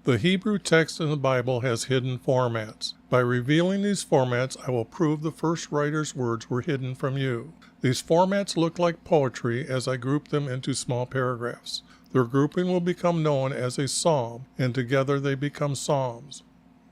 The Hebrew text in the Bible has hidden formats. By revealing these formats, I will prove the first writer's words were hidden from you. These formats look like poetry as I group them into small paragraphs. Their grouping will become known as a psalm, and together they become psalms.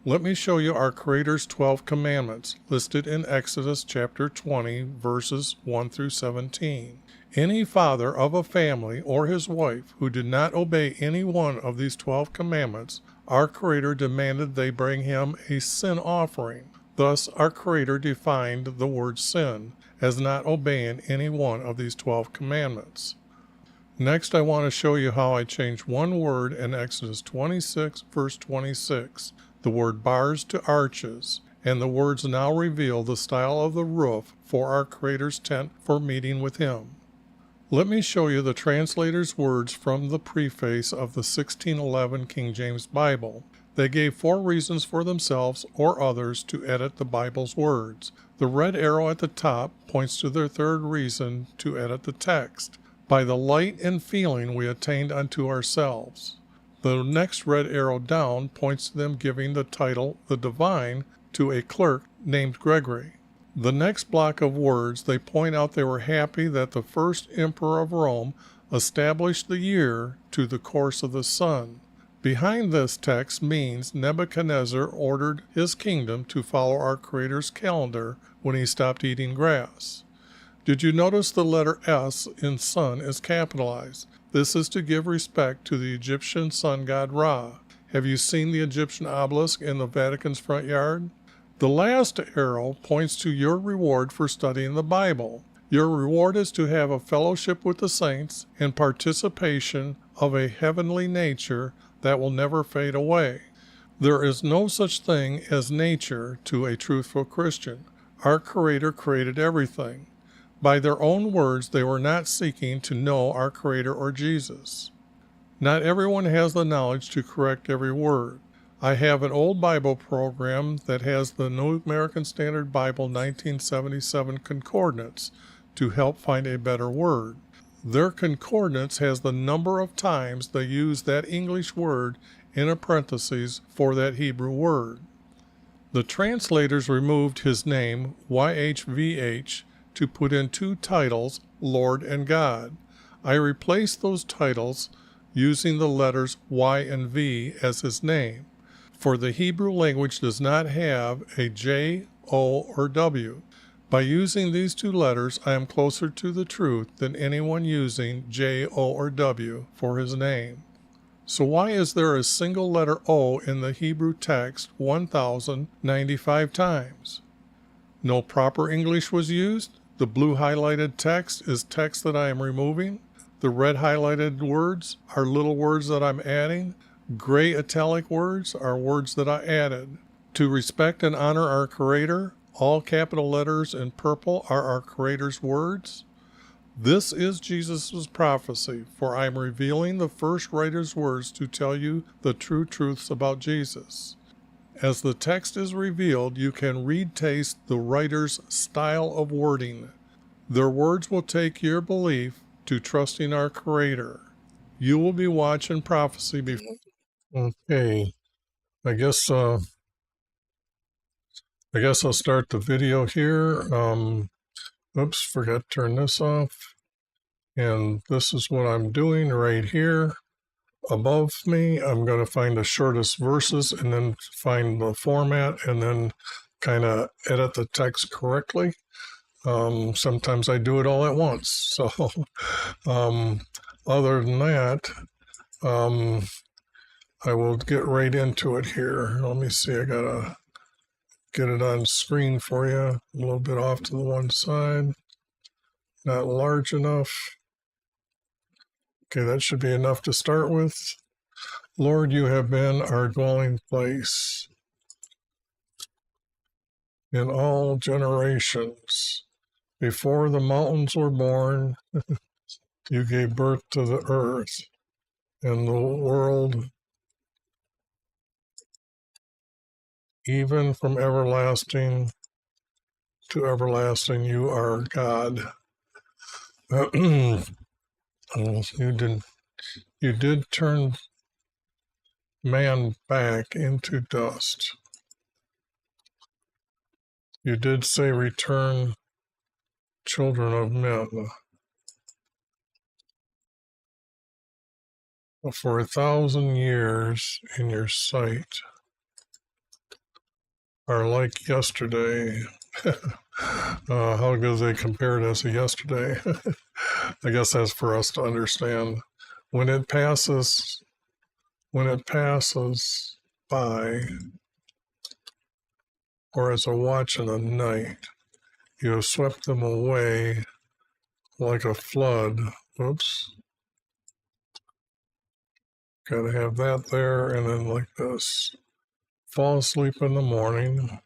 Let me show you our Creator's 12 commandments, listed in Exodus chapter 20, verses 1 through 17. Any father of a family or his wife who did not obey any one of these 12 commandments, our Creator demanded they bring him a sin offering. Thus, our Creator defined the word sin as not obeying any one of these 12 commandments. Next, I want to show you how I changed one word in Exodus 26, verse 26, the word bars to arches, and the words now reveal the style of the roof for our Creator's tent for meeting with Him. Let me show you the translator's words from the preface of the 1611 King James Bible. They gave 4 reasons for themselves or others to edit the Bible's words. The red arrow at the top points to their 3rd reason to edit the text. By the light and feeling we attained unto ourselves. The next red arrow down points to them giving the title, the Divine, to a clerk named Gregory. The next block of words, they point out they were happy that the first emperor of Rome established the year to the course of the sun. Behind this text means Nebuchadnezzar ordered his kingdom to follow our Creator's calendar when he stopped eating grass. Did you notice the letter S in sun is capitalized? This is to give respect to the Egyptian sun god Ra. Have you seen the Egyptian obelisk in the Vatican's front yard? The last arrow points to your reward for studying the Bible. Your reward is to have a fellowship with the saints and participation of a heavenly nature that will never fade away. There is no such thing as nature to a truthful Christian. Our Creator created everything. By their own words, they were not seeking to know our Creator or Jesus. Not everyone has the knowledge to correct every word. I have an old Bible program that has the New American Standard Bible 1977 concordance to help find a better word. Their concordance has the number of times they use that English word in a parenthesis for that Hebrew word. The translators removed his name, YHVH, to put in 2 titles, Lord and God. I replaced those titles using the letters Y and V as his name. For the Hebrew language does not have a J, O, or W. By using these 2 letters, I am closer to the truth than anyone using J, O, or W for his name. So why is there a single letter O in the Hebrew text 1,095 times? No proper English was used? The blue highlighted text is text that I am removing. The red highlighted words are little words that I'm adding. Gray italic words are words that I added. To respect and honor our Creator, all capital letters in purple are our Creator's words. This is Jesus' prophecy, for I am revealing the first writer's words to tell you the true truths about Jesus. As the text is revealed, you can taste the writer's style of wording. Their words will take your belief to trusting our Creator. You will be watching prophecy before. Okay, I guess I'll start the video here. Oops, forgot to turn this off. And this is what I'm doing right here. Above me, I'm going to find the shortest verses and then find the format and then kind of edit the text correctly. Sometimes I do it all at once. So other than that, I will get right into it here. Let me see, I got to get it on screen for you. A little bit off to the one side. Not large enough. Okay, that should be enough to start with. Lord, you have been our dwelling place in all generations. Before the mountains were born, you gave birth to the earth and the world. Even from everlasting to everlasting, you are God. You did turn man back into dust. You did say return children of men. For 1,000 years in your sight are like yesterday. How do they compare it as a yesterday? I guess that's for us to understand. When it passes by, or as a watch in the night, you have swept them away like a flood. Oops. Gotta have that there, and then like this. Fall asleep in the morning.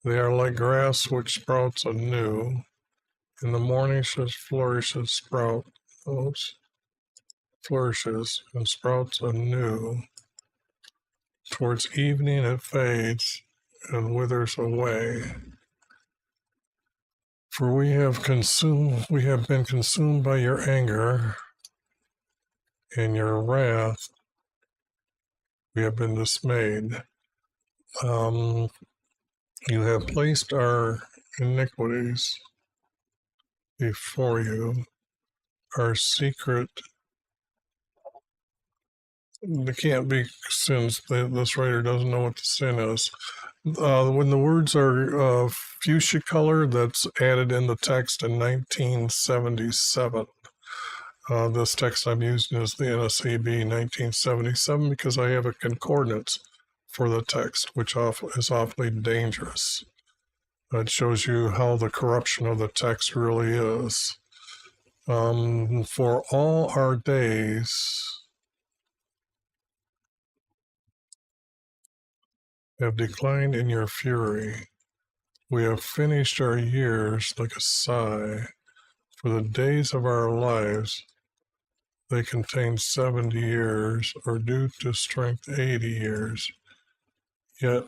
They are like grass which sprouts anew. In the morning flourishes and sprouts anew. Towards evening it fades and withers away. For we have been consumed by your anger, and your wrath we have been dismayed. You have placed our iniquities before you, our secret. They can't be sins. This writer doesn't know what the sin is. When the words are fuchsia color, that's added in the text in 1977. This text I'm using is the NSAB 1977 because I have a concordance for the text, which is awfully dangerous. It shows you how the corruption of the text really is. For all our days have declined in your fury. We have finished our years like a sigh. For the days of our lives, they contain 70 years, or due to strength 80 years. Yet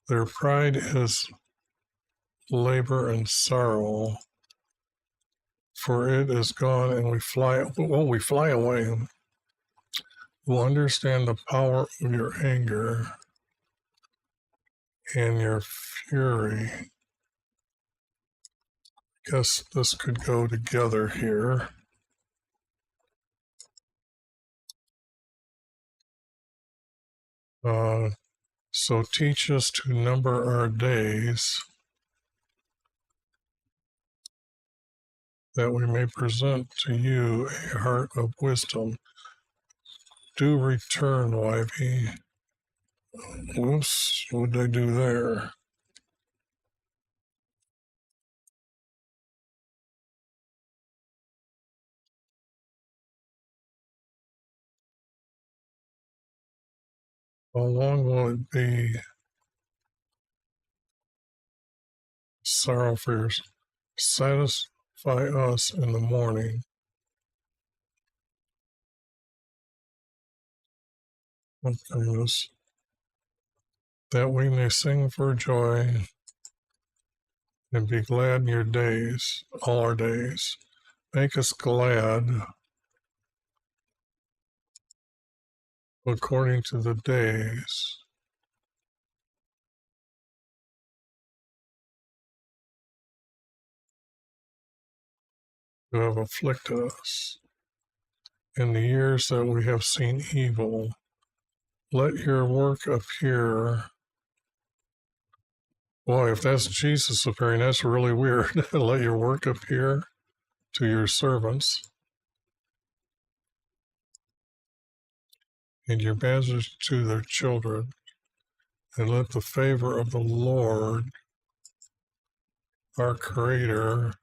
their pride is labor and sorrow, for it is gone and we fly away. We'll understand the power of your anger and your fury. Guess this could go together here. So teach us to number our days, that we may present to you a heart of wisdom. Do return, wifey. Whoops, what did I do there? How long will it be? Sorrow for yours. Satisfy us in the morning. That we may sing for joy and be glad in your days, all our days. Make us glad according to the days you have afflicted us. In the years that we have seen evil, let your work appear. Boy, if that's Jesus appearing, that's really weird. Let your work appear to your servants, and your message to their children, and let the favor of the Lord, our Creator,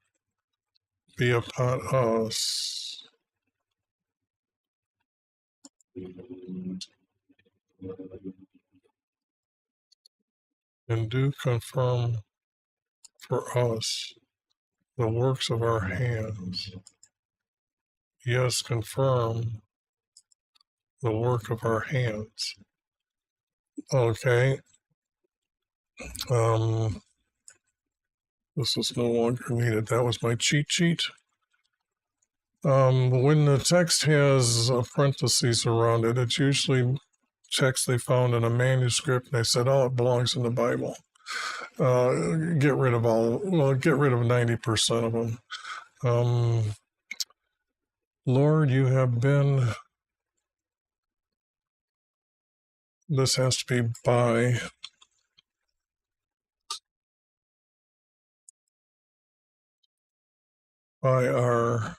be upon us. And do confirm for us the works of our hands. Yes, confirm the work of our hands. Okay. This is no longer needed. That was my cheat sheet. When the text has parentheses around it, it's usually text they found in a manuscript and they said, oh, it belongs in the Bible. Get rid of 90% of them. Lord, you have been, this has to be by our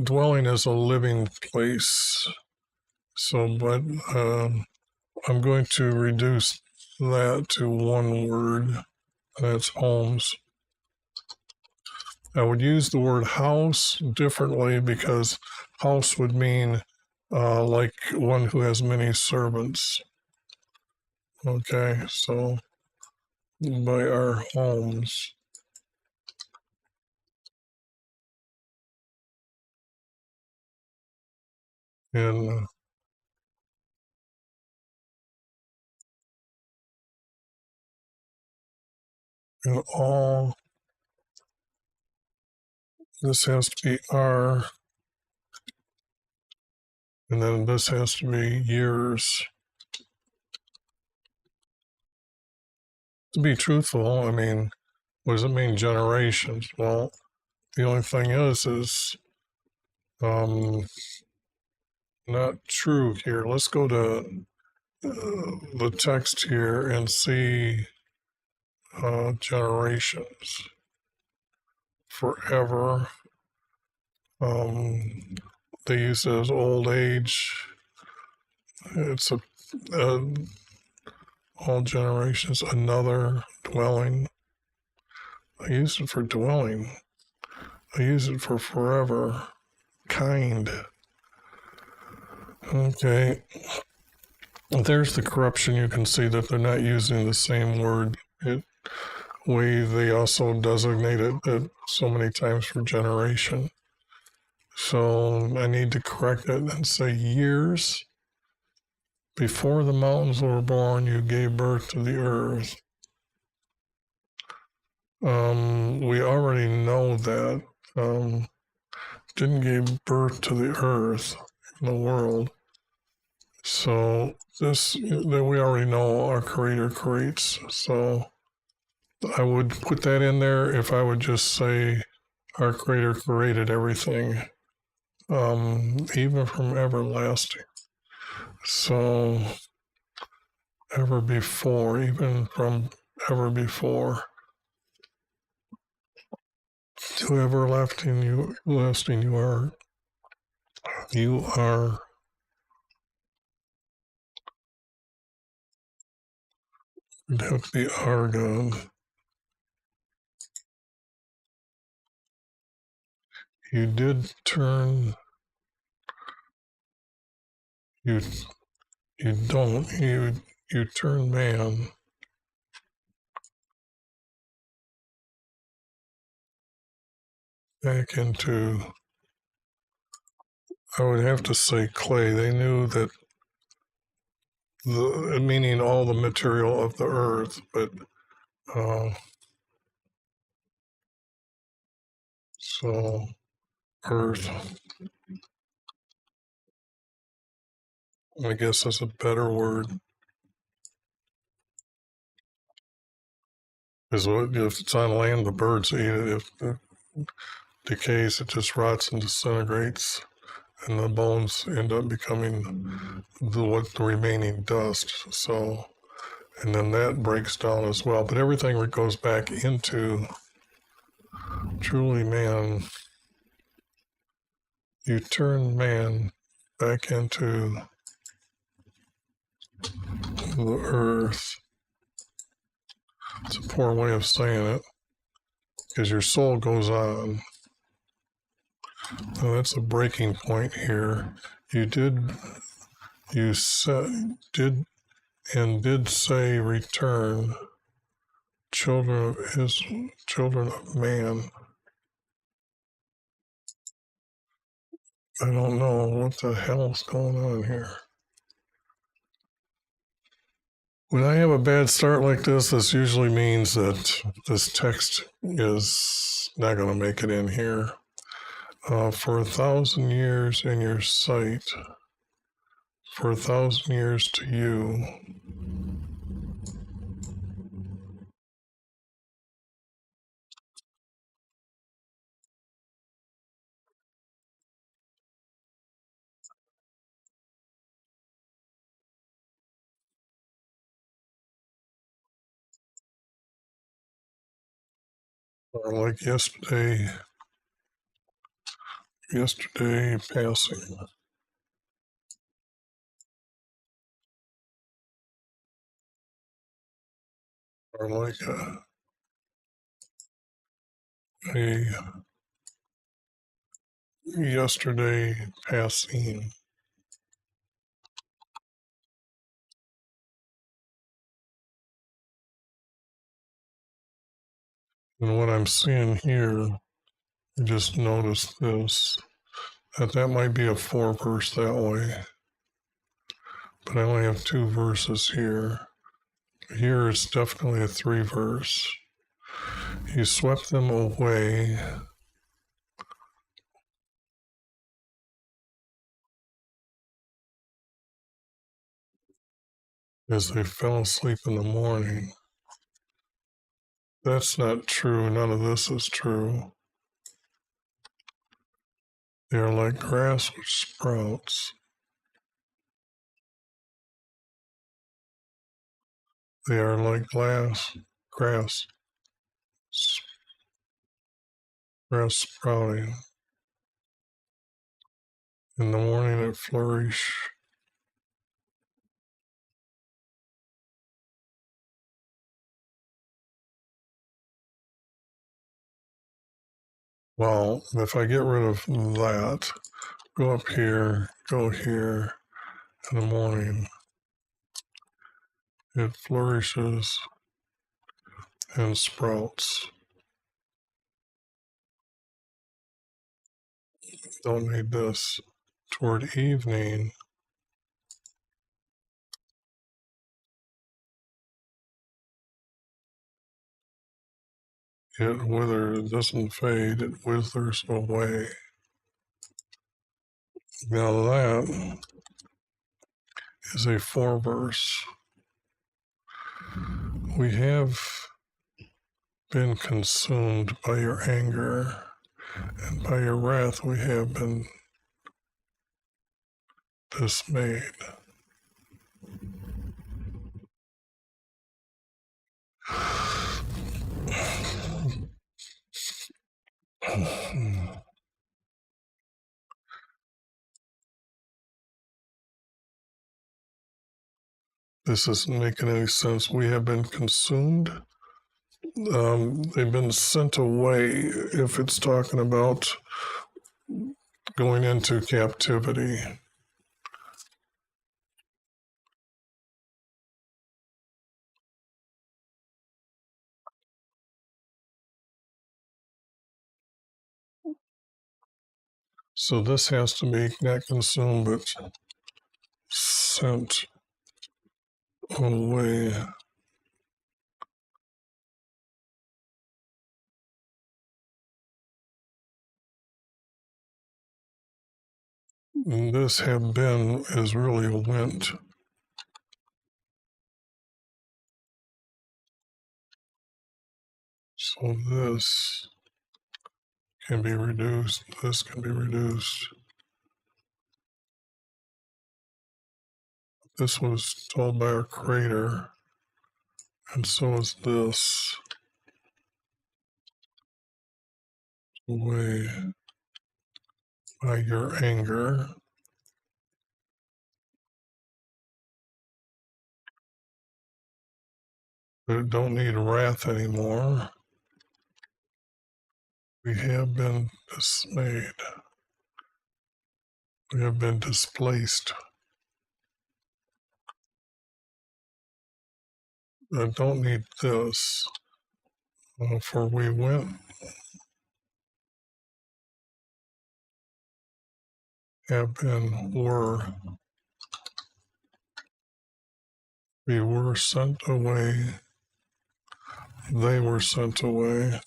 dwelling is a living place. So, but I'm going to reduce that to one word. That's homes. I would use the word house differently because house would mean like one who has many servants. Okay, so by our homes. In all, this has to be our, and then this has to be years. To be truthful, I mean, what does it mean generations? Well, the only thing is not true here. Let's go to the text here and see generations. Forever. They use it as old age. It's all generations. Another dwelling. I use it for dwelling. I use it for forever. Kind. Okay. There's the corruption. You can see that they're not using the same word. They also designate it so many times for generation. So I need to correct it and say years. Before the mountains were born, you gave birth to the earth. We already know that. Didn't give birth to the earth, the world. So this that we already know our Creator creates. So I would put that in there if I would just say our Creator created everything, even from everlasting. So ever before, even from ever before. To everlasting you are. You are. It'd have to be our God. You did turn. You don't. You turn man. Back into. I would have to say clay. They knew that meaning all the material of the earth, but so earth. I guess that's a better word. Because if it's on land, the birds eat it. If it decays, it just rots and disintegrates, and the bones end up becoming the remaining dust. So, and then that breaks down as well. But everything goes back into truly man. You turn man back into the earth. It's a poor way of saying it because your soul goes on. Now that's a breaking point here. You did say return, children of man. I don't know what the hell is going on here. When I have a bad start like this usually means that this text is not going to make it in here. For 1,000 years in your sight, for 1,000 years to you. Or like yesterday passing. Or like a yesterday passing. And what I'm seeing here, I just noticed this, that might be a 4-verse that way. But I only have 2 verses here. Here it's definitely a 3-verse. He swept them away. As they fell asleep in the morning. That's not true. None of this is true. They are like grass which sprouts. They are like grass sprouting. In the morning it flourish. Well, if I get rid of that, go up here, go here, in the morning, it flourishes and sprouts. Don't need this. Toward evening, it withers, doesn't fade, it withers away. Now that is a 4-verse. We have been consumed by your anger, and by your wrath we have been dismayed. This isn't making any sense. We have been consumed. They've been sent away if it's talking about going into captivity. So this has to be not consumed, but sent away. And this have been is really went. So this can be reduced. This can be reduced. This was told by our Creator, and so is this. Away by your anger. We don't need wrath anymore. We have been dismayed. We have been displaced. I don't need this. For we went, have been, were. We were sent away. They were sent away.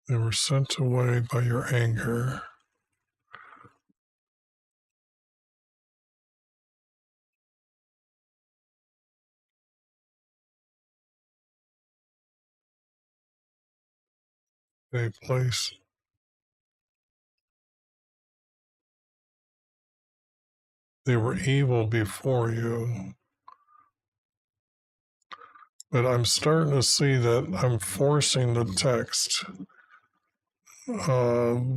They were sent away by your anger. They placed. They were evil before you. But I'm starting to see that I'm forcing the text,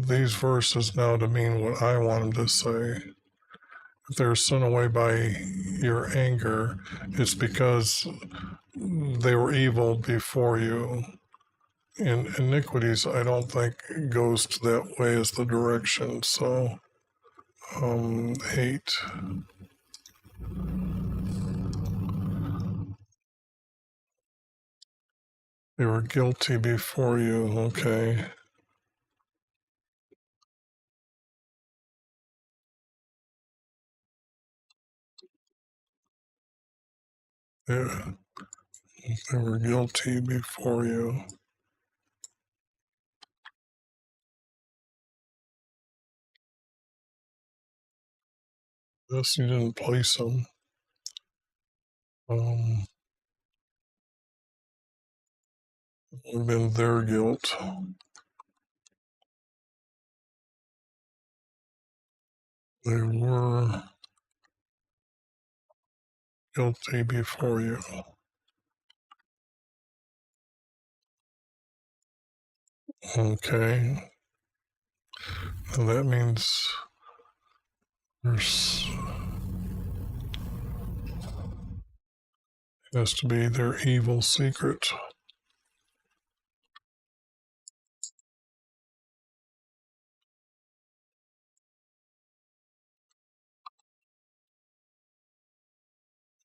these verses now, to mean what I want them to say. If they're sent away by your anger, it's because they were evil before you. In iniquities, I don't think goes to that way as the direction. So, 8. They were guilty before you. Okay. They, they were guilty before you. Yes, you didn't place them. Would have been their guilt. They were guilty before you. Okay. And that means there's has to be their evil secret.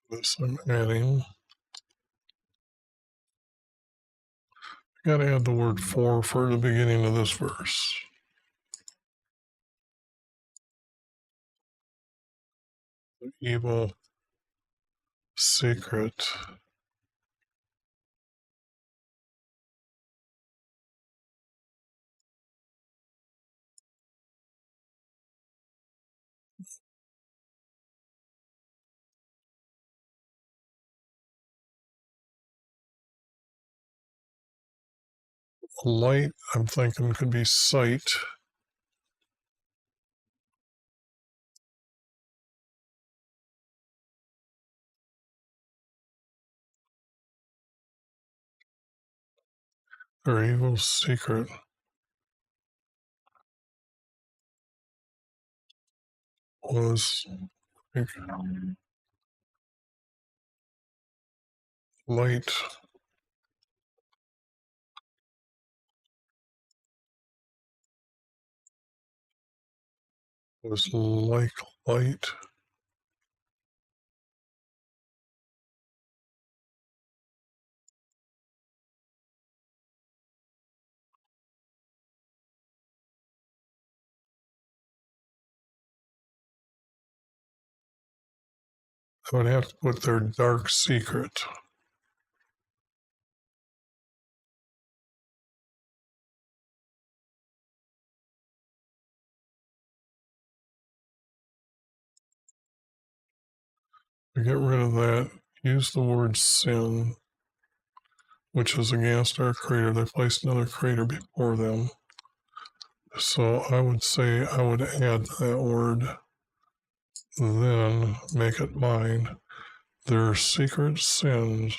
This I'm adding. I gotta add the word for the beginning of this verse. The evil secret. Light, I'm thinking, could be sight. Their evil secret was light. Was like light. I would have to put their dark secret. To get rid of that, use the word sin, which is against our Creator. They placed another Creator before them. So I would say I would add that word, then make it mine. Their secret sins.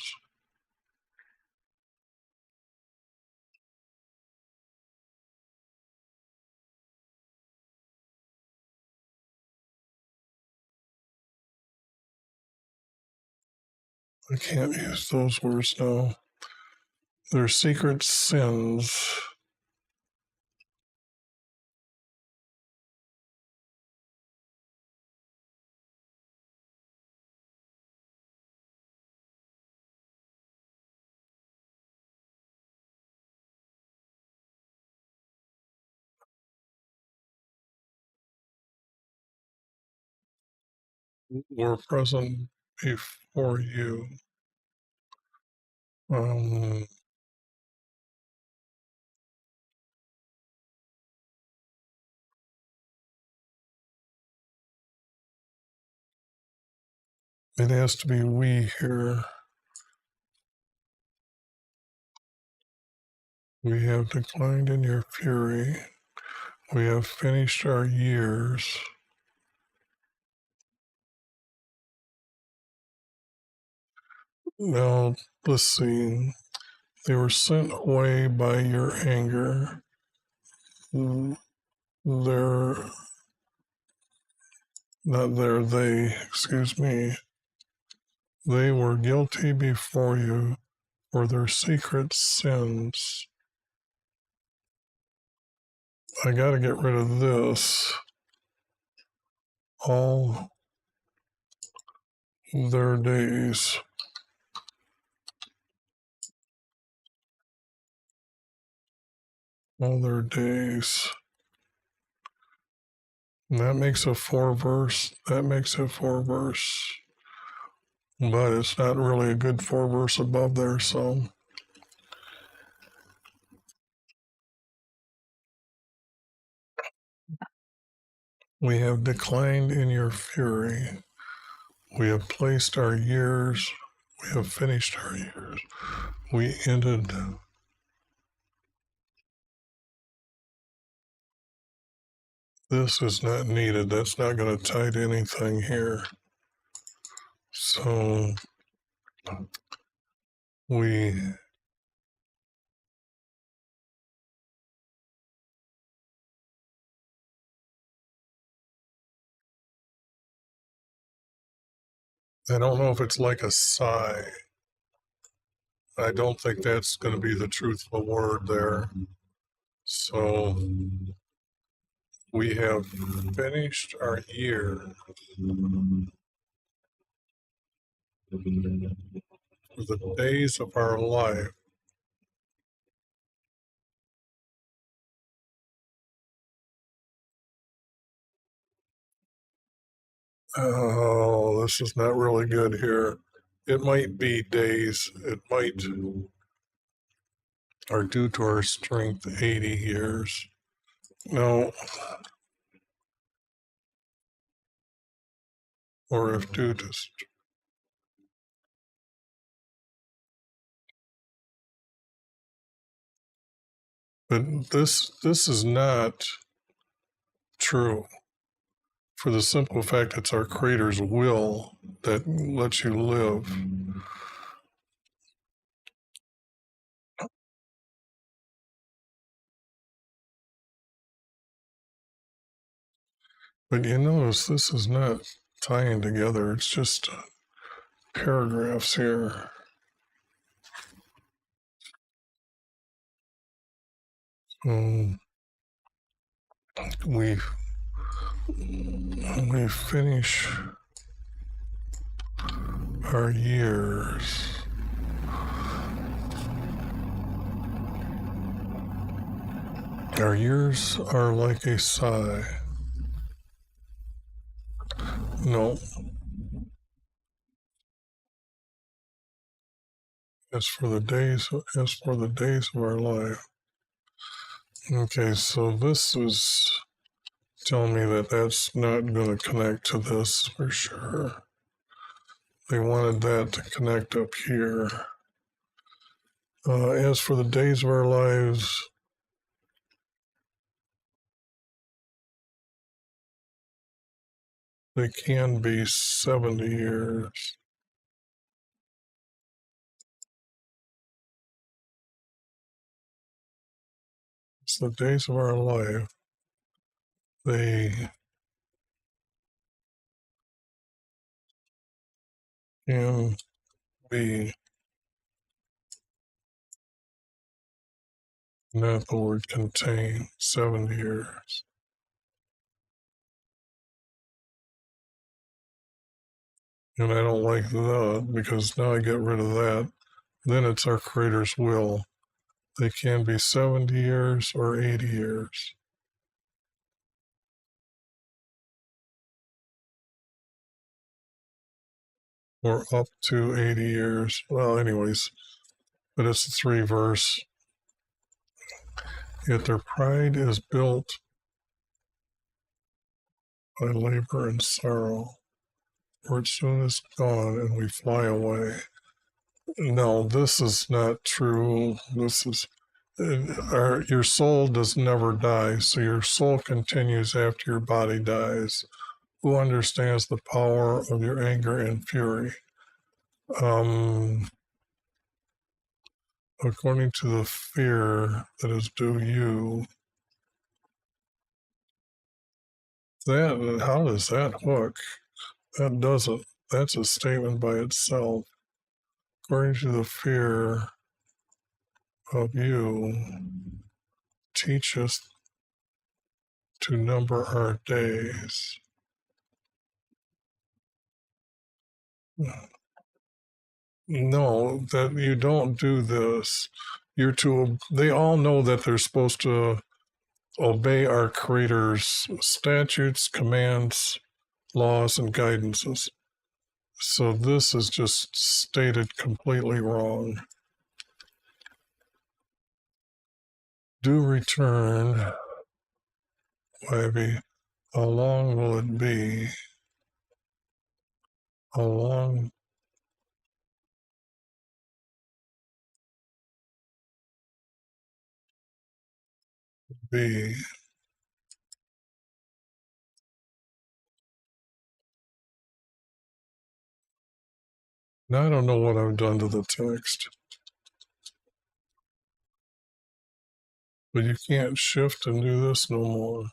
I can't use those words now. Their secret sins. were present before you. Um, it has to be we here. We have declined in your fury. We have finished our years. Now, let's see. They were sent away by your anger. They're not there, excuse me. They were guilty before you for their secret sins. I got to get rid of this. All their days. All their days. And that makes a 4-verse. That makes a 4-verse. But it's not really a good 4-verse above there, so. We have declined in your fury. We have placed our years. We have finished our years. We ended. This is not needed. That's not going to tie to anything here. So we I don't know if it's like a sigh. I don't think that's going to be the truthful word there. So we have finished our year. The days of our life. Oh, this is not really good here. It might be days. It might are due to our strength 80 years. No. Or if due to. But this is not true. For the simple fact it's our Creator's will that lets you live. But you notice this is not tying together, it's just paragraphs here. We finish our years. Our years are like a sigh. No. As for the days of our life. Okay, so this was telling me that that's not going to connect to this for sure. They wanted that to connect up here. As for the days of our lives, they can be 70 years. It's the days of our life. They can be, not the word contain, 7 years. And I don't like that because now I get rid of that. Then it's our Creator's will. They can be 70 years or 80 years. or up to 80 years. Well, anyways, but it's a 3 verse. Yet their pride is built by labor and sorrow, for it soon is gone and we fly away. No, this is not true. This is your soul does never die, so your soul continues after your body dies. Who understands the power of your anger and fury? According to the fear that is due you. That, how does that hook? That doesn't. That's a statement by itself. According to the fear of you, teach us to number our days. No, that you don't do this. You're to, they all know that they're supposed to obey our Creator's statutes, commands, laws, and guidances. So this is just stated completely wrong. Do return, Ivy. How long will it be? How long be? Now I don't know what I've done to the text. But you can't shift and do this no more.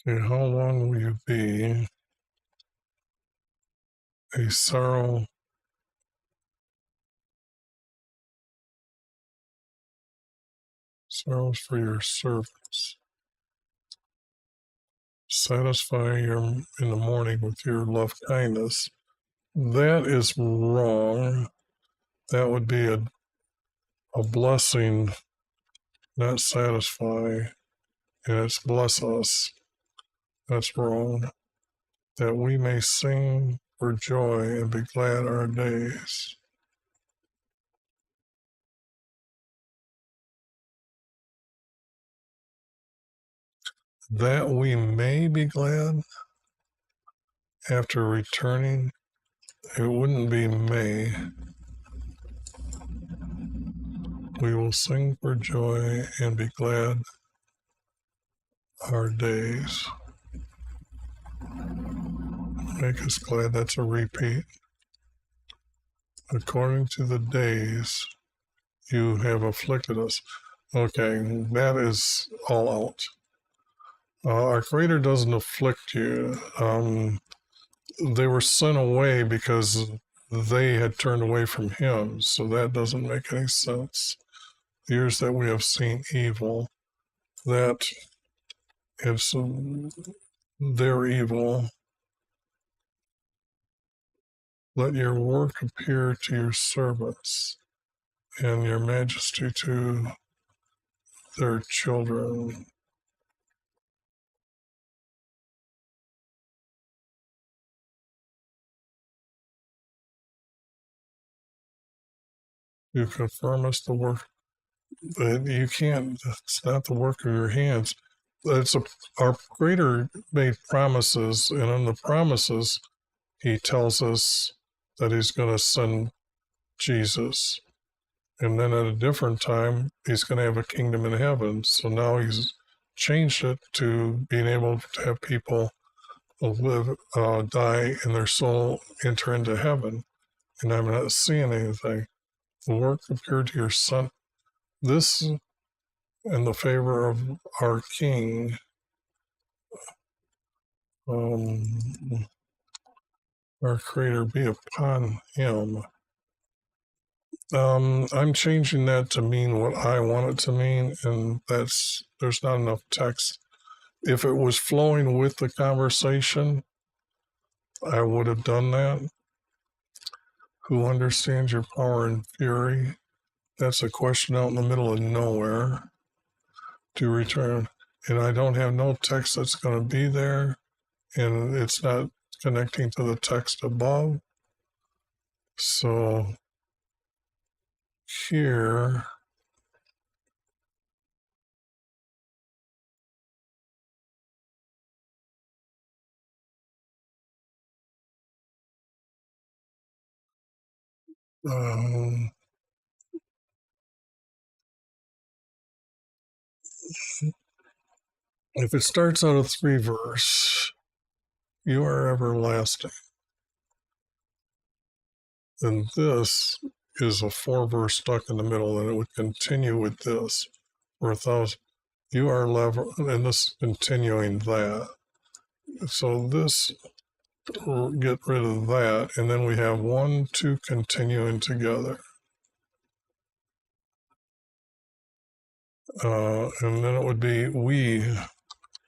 Okay, how long will you be a sorrows for your servants? Satisfy your in the morning with your love kindness. That is wrong. That would be a blessing, not satisfy, and it's bless us. That's wrong. That we may sing for joy and be glad our days. That we may be glad after returning. It wouldn't be may. We will sing for joy and be glad our days. Make us glad. That's a repeat. According to the days you have afflicted us. Okay, that is all out. Our Creator doesn't afflict you. They were sent away because they had turned away from Him, so that doesn't make any sense. The years that we have seen evil, that it's their evil. Let your work appear to your servants, and your majesty to their children. You confirm us the work, but you can't, it's not the work of your hands. Our Creator made promises, and in the promises, He tells us that He's going to send Jesus. And then at a different time, He's going to have a kingdom in heaven. So now He's changed it to being able to have people live, die, and their soul enter into heaven. And I'm not seeing anything. The work appeared to your Son. This, in the favor of our King, our Creator, be upon Him. I'm changing that to mean what I want it to mean, and there's not enough text. If it was flowing with the conversation, I would have done that. Who understands your power and fury? That's a question out in the middle of nowhere to return. And I don't have no text that's going to be there. and it's not connecting to the text above. So here, if it starts out a 3-verse, you are everlasting, then this is a 4-verse stuck in the middle, and it would continue with this for 1,000. You are and this is continuing that. So this will get rid of that, and then we have 1, 2 continuing together. And then it would be we